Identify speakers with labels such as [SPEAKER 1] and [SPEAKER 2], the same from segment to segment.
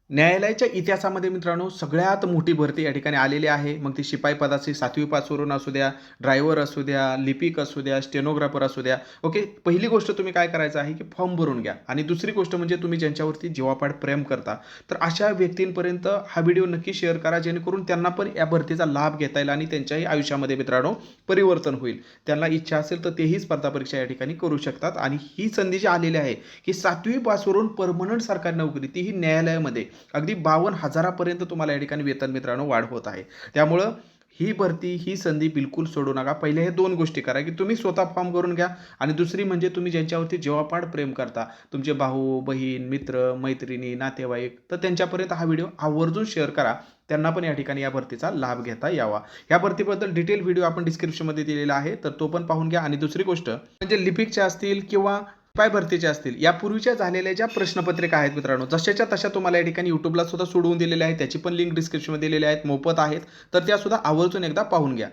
[SPEAKER 1] न्यायालयाच्या इतिहासामध्ये मित्रांनो सगळ्यात मोठी भरती या ठिकाणी आलेली आहे. मग ती शिपाई पदाची 7वी पासवरून असू द्या, ड्रायव्हर असू द्या, लिपिक असू द्या, स्टेनोग्राफर असू द्या. ओके. पहिली गोष्ट तुम्ही काय करायचं आहे, की फॉर्म भरून घ्या आणि दुसरी गोष्ट म्हणजे तुम्ही ज्यांच्यावरती जीवापाड प्रेम करता, तर अशा व्यक्तींपर्यंत हा व्हिडिओ नक्की शेअर करा, जेणेकरून त्यांना पण या भरतीचा लाभ घेता येईल आणि त्यांच्याही आयुष्यामध्ये मित्रांनो परिवर्तन होईल. त्यांना इच्छा असेल तर तेही स्पर्धा परीक्षा या ठिकाणी करू शकतात आणि ही संधी जी आलेली आहे, की 7वी पासवरून पर्मनंट सरकारी नोकरी, तीही न्यायालयामध्ये अगदी 52,000 पर्यंत तुम्हाला या ठिकाणी वेतन मित्रांनो वाढ होत आहे. त्यामुळं ही भरती, ही संधी बिलकुल सोडू नका. पहिले हे 2 गोष्टी करा, की तुम्ही स्वतः फॉर्म भरून घ्या आणि दुसरी म्हणजे तुम्ही ज्यांच्यावरती जीवापाड प्रेम करता, तुमचे भाऊ, बहीण, मित्र, मैत्रिणी, नातेवाईक, तर त्यांच्यापर्यंत हा व्हिडिओ आवर्जून शेअर करा. त्यांना पण या ठिकाणी या भरतीचा लाभ घेता यावा. या भरतीबद्दल डिटेल व्हिडिओ आपण डिस्क्रिप्शनमध्ये दिलेला आहे, तर तो पण पाहून घ्या. आणि दुसरी गोष्ट म्हणजे लिपिकच्या असतील किंवा शिपाई भरतीचे असतील, यापूर्वीच्या झालेल्या ज्या प्रश्नपत्रिका आहेत मित्रांनो, जशाच्या तशा तुम्हाला या ठिकाणी यूट्यूबला सुद्धा सोडवून दिलेल्या आहेत. त्याची पण लिंक डिस्क्रिप्शनमध्ये दिलेली आहेत, मोफत आहेत. तर त्या सुद्धा आवर्जून एकदा पाहून घ्या,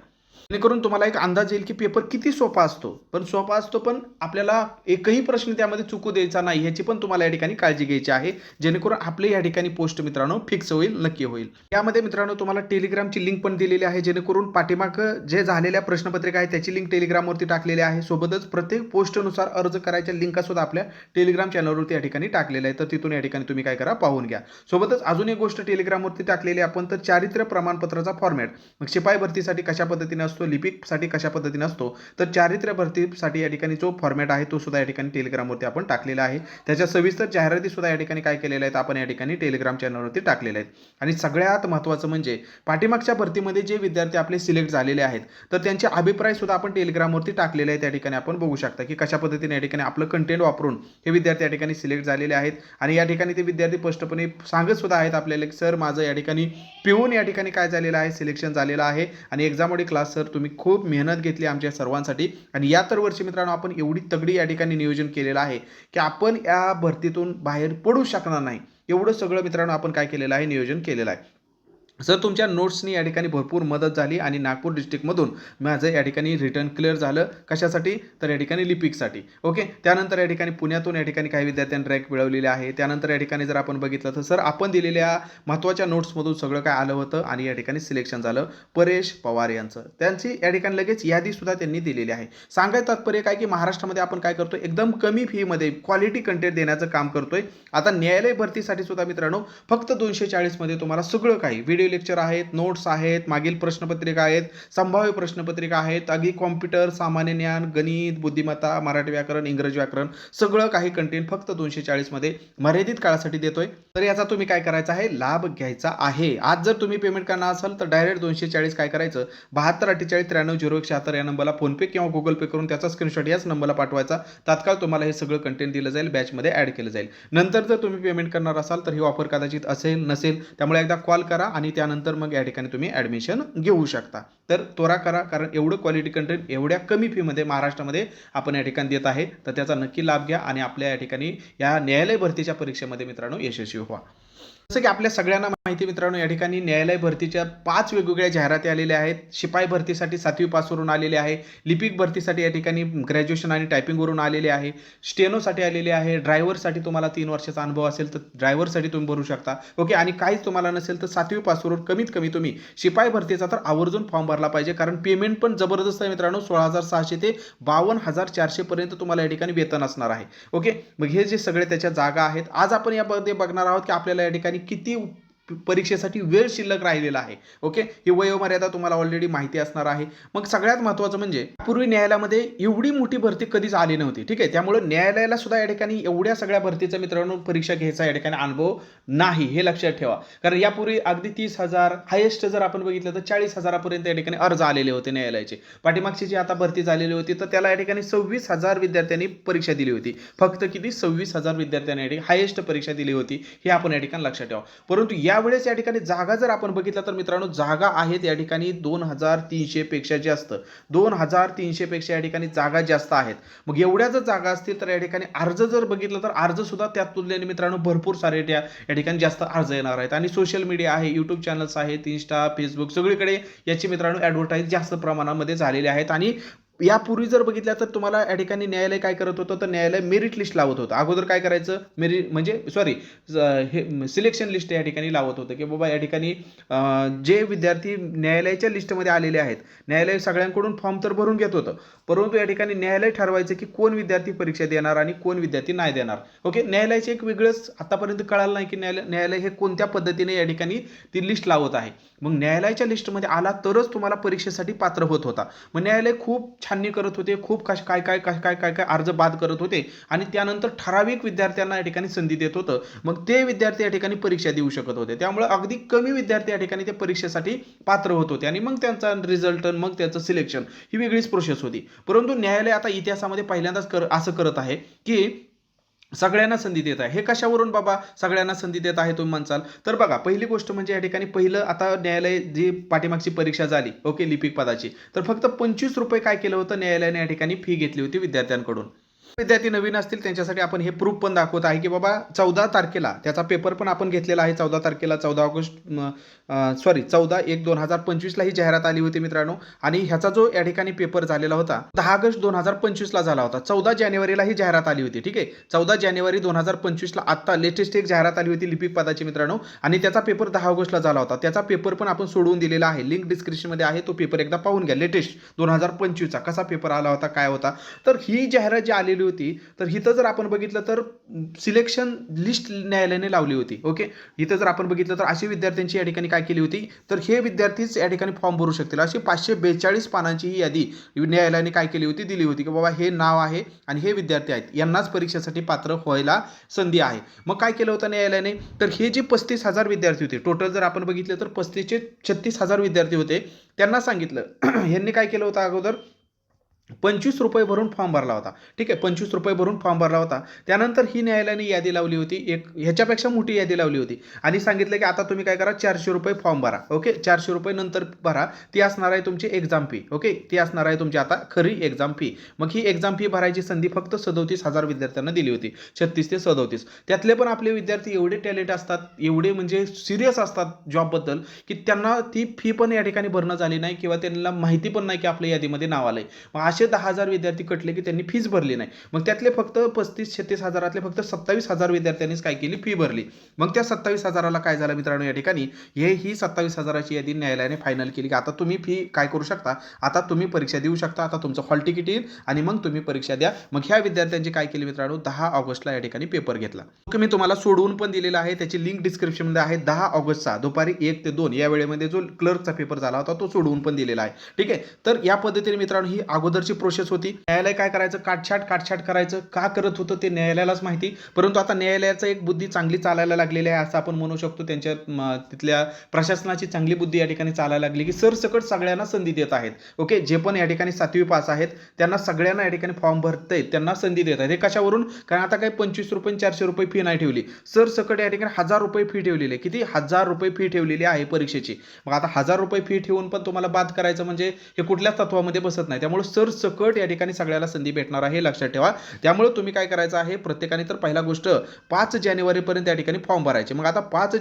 [SPEAKER 1] जेणेकरून तुम्हाला एक अंदाज येईल की पेपर किती सोपा असतो. पण आपल्याला एकही प्रश्न त्यामध्ये चुकू द्यायचा नाही, याची पण तुम्हाला या ठिकाणी काळजी घ्यायची आहे, जेणेकरून आपले या ठिकाणी पोस्ट मित्रांनो फिक्स होईल, नक्की होईल. यामध्ये मित्रांनो तुम्हाला टेलिग्रामची लिंक पण दिलेली आहे, जेणेकरून पाठीमागं जे झालेल्या प्रश्नपत्रिका आहे त्याची लिंक टेलिग्रामवरती टाकलेली आहे. सोबतच प्रत्येक पोस्टनुसार अर्ज करायच्या लिंका सुद्धा आपल्या टेलिग्राम चॅनलवरती या ठिकाणी टाकलेल्या आहे. तर तिथून या ठिकाणी तुम्ही काय करा, पाहून घ्या. सोबतच अजून एक गोष्ट टेलिग्रामवरती टाकलेली आपण, तर चारित्र्य प्रमाणपत्राचा फॉर्मॅट, मग शिपाई भरतीसाठी कशा पद्धतीने असतो, लिपिकसाठी कशा पद्धतीने असतो, तर चारित्र्य भरतीसाठी या ठिकाणी जो फॉर्मॅट आहे तो सुद्धा या ठिकाणी टेलिग्रामवरती आपण टाकलेला आहे. त्याच्या सविस्तर जाहिराती सुद्धा या ठिकाणी काय केलेल्या आहेत, आपण या ठिकाणी टेलिग्राम चॅनलवरती टाकलेल्या आहेत. आणि सगळ्यात महत्त्वाचं म्हणजे पाठीमागच्या भरतीमध्ये जे विद्यार्थी आपले सिलेक्ट झालेले आहेत, तर त्यांचे अभिप्राय सुद्धा आपण टेलिग्रामवरती टाकलेले आहेत. त्या ठिकाणी आपण बघू शकता की कशा पद्धतीने या ठिकाणी आपलं कंटेंट वापरून हे विद्यार्थी या ठिकाणी सिलेक्ट झालेले आहेत. आणि या ठिकाणी ते विद्यार्थी स्पष्टपणे सांगत सुद्धा आहेत आपल्याला, सर माझं या ठिकाणी पिऊन या ठिकाणी काय झालेलं आहे, सिलेक्शन झालेलं आहे आणि एक्झाम क्लास सर तुम्ही खूप मेहनत घेतली आमच्या सर्वांसाठी. आणि या तर वर्षी मित्रांनो आपण एवढी तगडी या ठिकाणी नियोजन केलेलं आहे की आपण या भरतीतून बाहेर पडू शकणार नाही, एवढं सगळं मित्रांनो आपण काय केलेलं आहे, नियोजन केलेलं आहे. सर तुमच्या नोट्सनी या ठिकाणी भरपूर मदत झाली आणि नागपूर डिस्ट्रिक्टमधून माझं या ठिकाणी रिटर्न क्लिअर झालं. कशासाठी, तर या ठिकाणी लिपिकसाठी. ओके. त्यानंतर या ठिकाणी पुण्यातून या ठिकाणी काही विद्यार्थ्यांनी रँक मिळवलेली आहे. त्यानंतर या ठिकाणी जर आपण बघितलं तर सर आपण दिलेल्या महत्त्वाच्या नोट्समधून सगळं काय आलं होतं आणि या ठिकाणी सिलेक्शन झालं परेश पवार यांचं. त्यांची या ठिकाणी लगेच यादीसुद्धा त्यांनी दिलेली आहे. सांगायचं तात्पर्य काय, की महाराष्ट्रामध्ये आपण काय करतो, एकदम कमी फीमध्ये क्वालिटी कंटेंट देण्याचं काम करतोय. आता न्यायालय भरतीसाठी सुद्धा मित्रांनो फक्त 240 मध्ये तुम्हाला सगळं काही व्हिडिओ लेक्चर आहेत, नोट्स आहेत, मागील प्रश्नपत्रिका आहेत, संभाव्य प्रश्नपत्रिका आहेत, अगदी कॉम्प्युटर, सामान्य ज्ञान, गणित, बुद्धिमत्ता, मराठी व्याकरण, इंग्रजी व्याकरण, सगळं काही कंटेंट फक्त 240 मध्ये मर्यादित काळासाठी देतोय. तर याचा तुम्ही काय करायचा आहे, लाभ घ्यायचा आहे. आज जर तुम्ही पेमेंट करणार असाल तर डायरेक्ट 240 काय करायचं, 7248930176 या नंबरला फोनपे किंवा गुगल पे करून त्याचा स्क्रीनशॉट याच नंबरला पाठवायचा. तात्काळ तुम्हाला हे सगळं कंटेंट दिलं जाईल, बॅचमध्ये ॲड केलं जाईल. नंतर जर तुम्ही पेमेंट करणार असाल तर ही ऑफर कदाचित असेल नसेल, त्यामुळे एकदा कॉल करा आणि त्यानंतर मग या ठिकाणी तुम्ही ॲडमिशन घेऊ शकता. तर त्वरा करा, कारण एवढं क्वालिटी कंटेंट एवढ्या कमी फीमध्ये महाराष्ट्रामध्ये आपण या ठिकाणी देत आहे. तर त्याचा नक्की लाभ घ्या आणि आपल्या या ठिकाणी या न्यायालय भरतीच्या परीक्षेमध्ये मित्रांनो यशस्वी व्हा. जसं की आपल्या सगळ्यांना माहिती मित्रांनो, या ठिकाणी न्यायालय भरतीच्या 5 वेगवेगळ्या जाहिराती आलेल्या आहेत. शिपाई भरतीसाठी 7वी पासवरून आलेले आहे, लिपिक भरतीसाठी या ठिकाणी ग्रॅज्युएशन आणि टायपिंगवरून आलेले आहे, स्टेनोसाठी आलेले आहे, ड्रायव्हरसाठी तुम्हाला 3 वर्षाचा अनुभव असेल तर ड्रायव्हरसाठी तुम्ही भरू शकता. ओके. आणि काहीच तुम्हाला नसेल तर 7वी पासवरून कमीत कमी तुम्ही शिपाई भरतीचा तर आवर्जून फॉर्म भरला पाहिजे, कारण पेमेंट पण जबरदस्त आहे मित्रांनो. 16,600 ते 52,400 पर्यंत तुम्हाला या ठिकाणी वेतन असणार आहे. ओके. मग हे जे सगळे त्याच्या जागा आहेत, आज आपण यामध्ये बघणार आहोत की आपल्याला या ठिकाणी किती परीक्षेसाठी वेळ शिल्लक राहिलेला आहे. ओके. ही वयोमर्यादा तुम्हाला ऑलरेडी माहिती असणार आहे. मग सगळ्यात महत्त्वाचं म्हणजे पूर्वी न्यायालयामध्ये एवढी मोठी भरती कधीच आली नव्हती. ठीक आहे. त्यामुळे न्यायालयाला सुद्धा या ठिकाणी एवढ्या सगळ्या भरतीचा मित्रांनो परीक्षा घ्यायचा या ठिकाणी अनुभव नाही, हे लक्षात ठेवा. कारण यापूर्वी अगदी 30,000 हायेस्ट जर आपण बघितलं तर 40,000 पर्यंत या ठिकाणी अर्ज आलेले होते न्यायालयाचे. पाठीमागची जी आता भरती झालेली होती तर त्याला या ठिकाणी 26,000 विद्यार्थ्यांनी परीक्षा दिली होती. फक्त किती, 26,000 विद्यार्थ्यांनी या ठिकाणी हायेस्ट परीक्षा दिली होती, हे आपण या ठिकाणी लक्षात ठेवा. परंतु यावेळेस या ठिकाणी जागा जर आपण बघितला तर मित्रांनो जागा आहेत या ठिकाणी 2,300 पेक्षा जास्त, 2,300 पेक्षा या ठिकाणी जागा जास्त आहेत. मग एवढ्या जर जागा असतील तर या ठिकाणी अर्ज जर बघितलं तर अर्ज सुद्धा त्या तुलनेने मित्रांनो भरपूर सारे या ठिकाणी जास्त अर्ज येणार आहेत. आणि सोशल मीडिया आहे, यूट्यूब चॅनल्स आहेत, इंस्टा, फेसबुक, सगळीकडे याची मित्रांनो ॲडव्हर्टाईज जास्त प्रमाणामध्ये झालेले आहेत आणि यापूर्वी जर बघितलं तर तुम्हाला या ठिकाणी न्यायालय काय करत होतं, तर न्यायालय मेरिट लिस्ट लावत होतं. अगोदर काय करायचं, मेरिट म्हणजे सॉरी हे सिलेक्शन लिस्ट या ठिकाणी लावत होतं, की बाबा या ठिकाणी जे विद्यार्थी न्यायालयाच्या लिस्टमध्ये आलेले आहेत, न्यायालय सगळ्यांकडून फॉर्म तर भरून घेत होतं, परंतु या ठिकाणी न्यायालय ठरवायचं की कोण विद्यार्थी परीक्षा देणार आणि कोण विद्यार्थी नाही देणार. ओके, न्यायालयाचे एक वेगळंच आतापर्यंत कळालं नाही की न्यायालय हे कोणत्या पद्धतीने या ठिकाणी ती लिस्ट लावत आहे. मग न्यायालयाच्या लिस्टमध्ये आला तरच तुम्हाला परीक्षेसाठी पात्र होत होता. मग न्यायालय खूप छाननी करत होते, खूप काय काय काय काय काय काय अर्ज बाद करत होते आणि त्यानंतर ठराविक विद्यार्थ्यांना या ठिकाणी संधी देत होतं. मग ते विद्यार्थी या ठिकाणी परीक्षा देऊ शकत होते. त्यामुळे अगदी कमी विद्यार्थी या ठिकाणी ते परीक्षेसाठी पात्र होत होते आणि मग त्यांचा रिझल्ट मग त्यांचं सिलेक्शन ही वेगळीच प्रोसेस होती. परंतु न्यायालय आता इतिहासामध्ये पहिल्यांदाच असं करत आहे की सगळ्यांना संधी देत आहे. हे कशावरून बाबा सगळ्यांना संधी देत आहे तुम्ही म्हणसाल, तर बघा पहिली गोष्ट म्हणजे या ठिकाणी पहिलं आता न्यायालय जी पाठीमागची परीक्षा झाली ओके लिपिक पदाची, तर फक्त ₹25 काय केलं होतं न्यायालयाने या ठिकाणी फी घेतली होती विद्यार्थ्यांकडून. विद्यार्थी नवीन असतील त्यांच्यासाठी आपण हे प्रूफ पण दाखवत आहे की बाबा 14 तारखेला त्याचा पेपर पण आपण घेतलेला आहे. 14 तारखेला 14 ऑगस्ट सॉरी 14/1/2025 ही जाहिरात आली होती मित्रांनो. आणि ह्याचा जो या ठिकाणी पेपर झालेला होता 10 ऑगस्ट 2025 झाला होता. 14 जानेवारीला ही जाहिरात आली होती. ठीक आहे, 14 जानेवारी 2025 आत्ता लेटेस्ट एक जाहिरात आली होती लिपिक पदाची मित्रांनो, आणि त्याचा पेपर 10 ऑगस्टला झाला होता. त्याचा पेपर पण आपण सोडवून दिलेला आहे, लिंक डिस्क्रिप्शनमध्ये आहे, तो पेपर एकदा पाहून घ्या. लेटेस्ट 2025चा कसा पेपर आला होता, काय होता. तर ही जाहिरात जी आलेली होती, तर इथं जर आपण बघितलं तर सिलेक्शन लिस्ट न्यायालयाने लावली होती. ओके, इथं जर आपण बघितलं तर अशी विद्यार्थ्यांची या ठिकाणी काय केली होती, तर हे विद्यार्थीच या ठिकाणी फॉर्म भरू शकतील अशी 542 पानांची ही यादी न्यायालयाने काय केली होती, दिली होती की बाबा हे नाव आहे आणि हे विद्यार्थी आहेत, यांनाच परीक्षेसाठी पात्र व्हायला संधी आहे. मग काय केलं होतं न्यायालयाने, तर हे जे 35,000 विद्यार्थी होते टोटल जर आपण बघितलं तर 35,000 विद्यार्थी होते, त्यांना सांगितलं यांनी काय केलं होतं अगोदर ₹25 भरून फॉर्म भरला होता. ठीक आहे, ₹25 भरून फॉर्म भरला होता. त्यानंतर ही न्यायालयाने यादी लावली होती, एक ह्याच्यापेक्षा मोठी यादी लावली होती आणि सांगितलं की आता तुम्ही काय करा, ₹400 फॉर्म भरा. ओके, ₹400 नंतर भरा, ती असणार आहे तुमची एक्झाम फी. ओके, ती असणार आहे तुमची आता खरी एक्झाम फी. मग ही एक्झाम फी भरायची संधी फक्त 37,000 विद्यार्थ्यांना दिली होती, 36 ते 37. त्यातले पण आपले विद्यार्थी एवढे टॅलेंट असतात, एवढे म्हणजे सिरियस असतात जॉबबद्दल, की त्यांना ती फी पण या ठिकाणी भरणं झाली नाही किंवा त्यांना माहिती पण नाही की आपल्या यादीमध्ये नाव आलंय. मग असे 10,000 विद्यार्थी कटले की त्यांनी फीच भरली नाही. मग त्यातले फक्त 35-36 हजारातले फक्त 27,000 विद्यार्थ्यांनीच काय केली, फी भरली. मग त्या 27,000ला काय झालं मित्रांनो, या ठिकाणी ही 27,000ची यादी न्यायालयाने फायनल केली की आता तुम्ही फी काय करू शकता, आता तुम्ही परीक्षा देऊ शकता, आता तुमचं हॉल तिकीट येईल आणि मग तुम्ही परीक्षा द्या. मग ह्या विद्यार्थ्यांची काय केली मित्रांनो, 10 ऑगस्टला या ठिकाणी पेपर घेतला. ओके, मी तुम्हाला सोडवून पण दिलेला आहे, त्याची लिंक डिस्क्रिप्शनमध्ये आहे. 10 ऑगस्टचा दुपारी 1 ते 2 या वेळेमध्ये जो क्लर्कचा पेपर झाला होता तो सोडवून पण दिलेला आहे. ठीक आहे, तर या पद्धतीने मित्रांनो ही अगोदरची प्रोसेस होती. न्यायालय काय करायचं, काटछाट करायचं, का करत होतं ते न्यायालयालाच माहिती. परंतु आता न्यायालयाचं एक बुद्धी चांगली चालायला लागलेली आहे असं आपण म्हणू शकतो. त्यांच्या तिथल्या प्रशासनाची चांगली बुद्धी या ठिकाणी चालायला लागली की सरसकट सगळ्यांना संधी देत आहेत. ओके, जे पण या ठिकाणी 7वी पास आहेत त्यांना सगळ्यांना या ठिकाणी फॉर्म भरते त्यांना संधी देत आहेत. हे कशावरून, कारण आता काही ₹25 ₹400 फी नाही ठेवली, सरसकट या ठिकाणी ₹1,000 फी ठेवलेली आहे. किती, ₹1,000 फी ठेवलेली आहे परीक्षेची. मग आता ₹1,000 फी ठेवून पण तुम्हाला बाद करायचं म्हणजे हे कुठल्याच तत्वामध्ये बसत नाही. त्यामुळे सरसकट या ठिकाणी सगळ्याला संधी भेटणार आहे, हे लक्षात ठेवा. त्यामुळे तुम्ही काय करायचं आहे, प्रत्येकाने तर पहिला गोष्ट 5 जानेवारीपर्यंत या ठिकाणी फॉर्म भरायचे. मग आता 5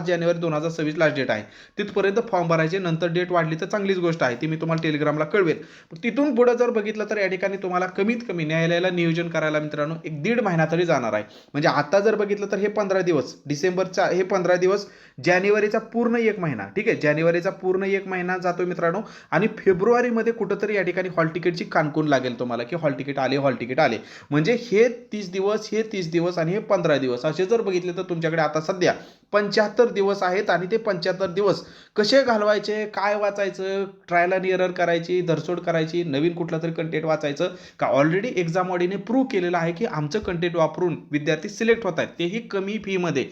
[SPEAKER 1] जानेवारी 2026 लास्ट डेट आहे, तिथपर्यंत फॉर्म भरायचे. नंतर डेट वाढली तर चांगलीच गोष्ट आहे, ती मी तुम्हाला टेलिग्रामला कळवेल. तिथून पुढे जर बघितलं तर या ठिकाणी तुम्हाला कमीत कमी न्यायालयाला नियोजन करायला मित्रांनो 1-1.5 महिना तरी जाणार आहे. म्हणजे आता जर बघितलं तर हे 15 दिवस, डिसेंबरचा हे 15 दिवस, जानेवारीचा पूर्ण 1 महिना. ठीक आहे, जानेवारीचा पूर्ण 1 महिना जातो मित्रांनो. आणि फेब्रुवारीमध्ये कुठंतरी या ठिकाणी हॉल तिकीटची कानकून लागेल तुम्हाला की हॉल तिकीट आले. म्हणजे हे 30 दिवस आणि हे 15 दिवस असे जर बघितले तर तुमच्याकडे आता सध्या 75 दिवस आहेत. आणि ते 75 दिवस कसे घालवायचे, काय वाचायचं, ट्रायल आणि एरर करायची, धरसोड करायची, नवीन कुठला तरी कंटेंट वाचायचं का, ऑलरेडी एक्झाम बॉडीने प्रूव्ह केलेलं आहे की आमचं कंटेंट वापरून विद्यार्थी सिलेक्ट होत आहेत, तेही कमी फीमध्ये.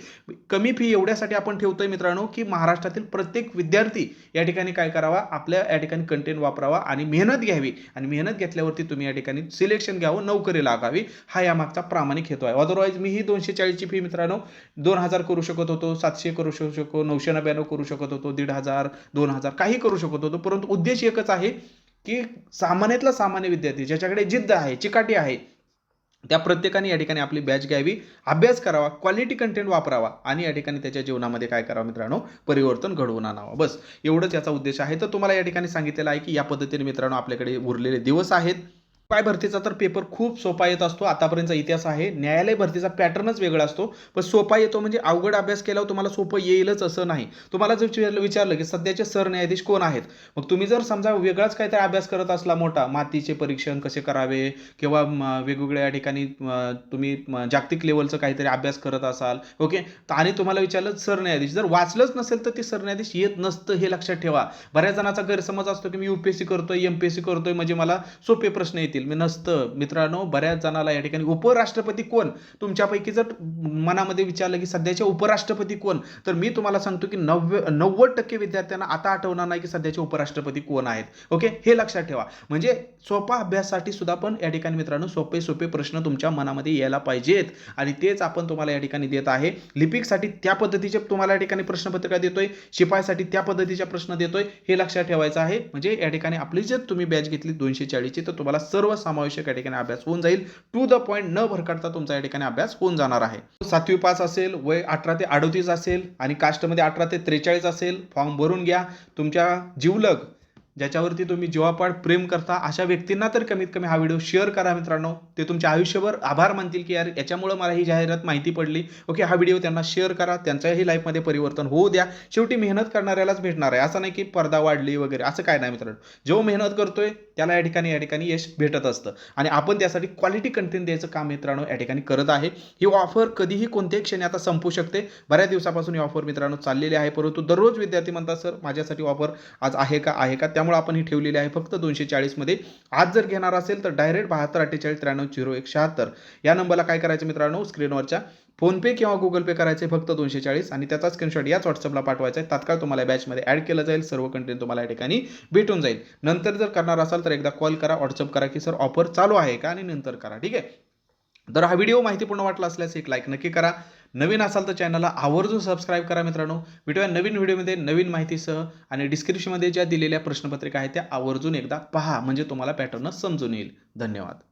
[SPEAKER 1] कमी फी एवढ्यासाठी आपण ठेवतोय मित्रांनो की महाराष्ट्रातील प्रत्येक विद्यार्थी या ठिकाणी काय करावा, आपल्या या ठिकाणी कंटेंट वापरावा आणि मेहनत घ्यावी. आणि मेहनत घेतल्यावरती तुम्ही या ठिकाणी सिलेक्शन घ्यावं, नोकरी लागावी, हा यामागचा प्रामाणिक हेतू आहे. अदरवाईज मी ही 240ची फी मित्रांनो 2,000 करू शकत होतो, 700 करू शकतो, 999 करू शकत होतो, 1,500 2,000 काही करू शकत होतो. परंतु उद्देश एकच आहे की सामान्यातला सामान्य विद्यार्थी ज्याच्याकडे जिद्द आहे, चिकाटी आहे, त्या प्रत्येकाने या ठिकाणी आपली बॅच घ्यावी, अभ्यास करावा, क्वालिटी कंटेंट वापरावा आणि या ठिकाणी त्याच्या जीवनामध्ये काय करावं मित्रांनो, परिवर्तन घडवून आणावं. बस एवढंच याचा उद्देश आहे. तर तुम्हाला या ठिकाणी सांगितलेलं आहे की या पद्धतीने मित्रांनो आपल्याकडे उरलेले दिवस आहेत. शिपाई भरतीचा तर पेपर खूप सोपा येत असतो. आतापर्यंतचा इतिहास आहे. न्यायालय भरतीचा पॅटर्नच वेगळा असतो. पण सोपा येतो म्हणजे अवघड अभ्यास केल्यावर तुम्हाला सोपं येईलच असं नाही. तुम्हाला जर विचारलं की सध्याचे सरन्यायाधीश कोण आहेत, मग तुम्ही जर समजा वेगळाच काहीतरी अभ्यास करत असला मोठा, मातीचे परीक्षण कसे करावे किंवा वेगवेगळ्या ठिकाणी तुम्ही जागतिक लेवलचं काहीतरी अभ्यास करत असाल, ओके, आणि तुम्हाला विचारलं सरन्यायाधीश, जर वाचलंच नसेल तर ते सरन्यायाधीश येत नसतं, हे लक्षात ठेवा. बऱ्याच जणांचा गैरसमज असतो की मी यूपीएससी करतोय, एमपीएससी करतोय म्हणजे मला सोपे प्रश्न येतील. मी नसतं मित्रांनो. बऱ्याच जणाला या ठिकाणी उपराष्ट्रपती कोण, तुमच्यापैकी जर मनामध्ये विचारलं की सध्याचे उपराष्ट्रपती कोण, तर मी तुम्हाला सांगतो की 90% विद्यार्थ्यांना आता आठवणार नाही की सध्याचे उपराष्ट्रपती कोण आहेत. ओके, हे लक्षात ठेवा. म्हणजे सोपा अभ्यासासाठी सुद्धा पण या ठिकाणी मित्रांनो सोपे प्रश्न तुमच्या मनामध्ये यायला पाहिजेत आणि तेच आपण तुम्हाला या ठिकाणी देत आहे. लिपिकसाठी त्या पद्धतीचे तुम्हाला या ठिकाणी प्रश्नपत्रिका देतोय, शिपाईसाठी त्या पद्धतीचा प्रश्न देतोय, हे लक्षात ठेवायचं आहे. म्हणजे या ठिकाणी आपली जर तुम्ही बॅच घेतली 240ची तर तुम्हाला सर्व समावेशक या ठिकाणी अभ्यास होऊन जाईल. टू द पॉइंट न भरकटता तुमचा या ठिकाणी अभ्यास होऊन जाणार आहे. 7वी पास असेल, वय 18 ते 38 असेल आणि कास्टमध्ये 18 ते 43 असेल, फॉर्म भरून घ्या. तुमच्या जिवलग ज्याच्यावरती तुम्ही जीवापाड प्रेम करता अशा व्यक्तींना तर कमीत कमी हा व्हिडिओ शेअर करा मित्रांनो. ते तुमच्या आयुष्यभर आभार मानतील की यार याच्यामुळे मला ही जाहिरात माहिती पडली. ओके, हा व्हिडिओ त्यांना शेअर करा, त्यांच्याही लाईफमध्ये परिवर्तन होऊ द्या. शेवटी मेहनत करणाऱ्यालाच भेटणार आहे, असं नाही की स्पर्धा वाढली वगैरे, असं काय नाही मित्रांनो. जो मेहनत करतोय त्याला या ठिकाणी यश भेटत असतं आणि आपण त्यासाठी क्वालिटी कंटेंट द्यायचं काम मित्रांनो या ठिकाणी करत आहे. ही ऑफर कधीही कोणत्याही क्षणी आता संपू शकते. बऱ्याच दिवसापासून ही ऑफर मित्रांनो चाललेली आहे, परंतु दररोज विद्यार्थी म्हणतात सर माझ्यासाठी ऑफर आज आहे का, त्यामुळे आपण ही ठेवलेली आहे फक्त 240 मध्ये. आज जर घेणार असेल तर डायरेक्ट 7248439176 या नंबरला काय करायचं मित्रांनो, स्क्रीनवरच्या फोनपे किंवा गुगल पे करायचे फक्त 240 आणि त्याचा स्क्रीनशॉट याच व्हॉट्सअपला पाठवायचा आहे. तात्काळ तुम्हाला बॅचमध्ये ॲड केलं जाईल, सर्व कंटेंट तुम्हाला या ठिकाणी भेटून जाईल. नंतर जर करणार असाल तर एकदा कॉल करा, व्हॉट्सअप करा की सर ऑफर चालू आहे का आणि नंतर करा. ठीक आहे. तर हा व्हिडिओ माहितीपूर्ण वाटला असल्यास एक लाईक नक्की करा. नवीन असाल तर चॅनलला आवर्जून सबस्क्राईब करा मित्रांनो. भेटूया नवीन व्हिडिओमध्ये नवीन माहितीसह आणि डिस्क्रिप्शनमध्ये ज्या दिलेल्या प्रश्नपत्रिका आहेत त्या आवर्जून एकदा पहा म्हणजे तुम्हाला पॅटर्न समजून येईल. धन्यवाद.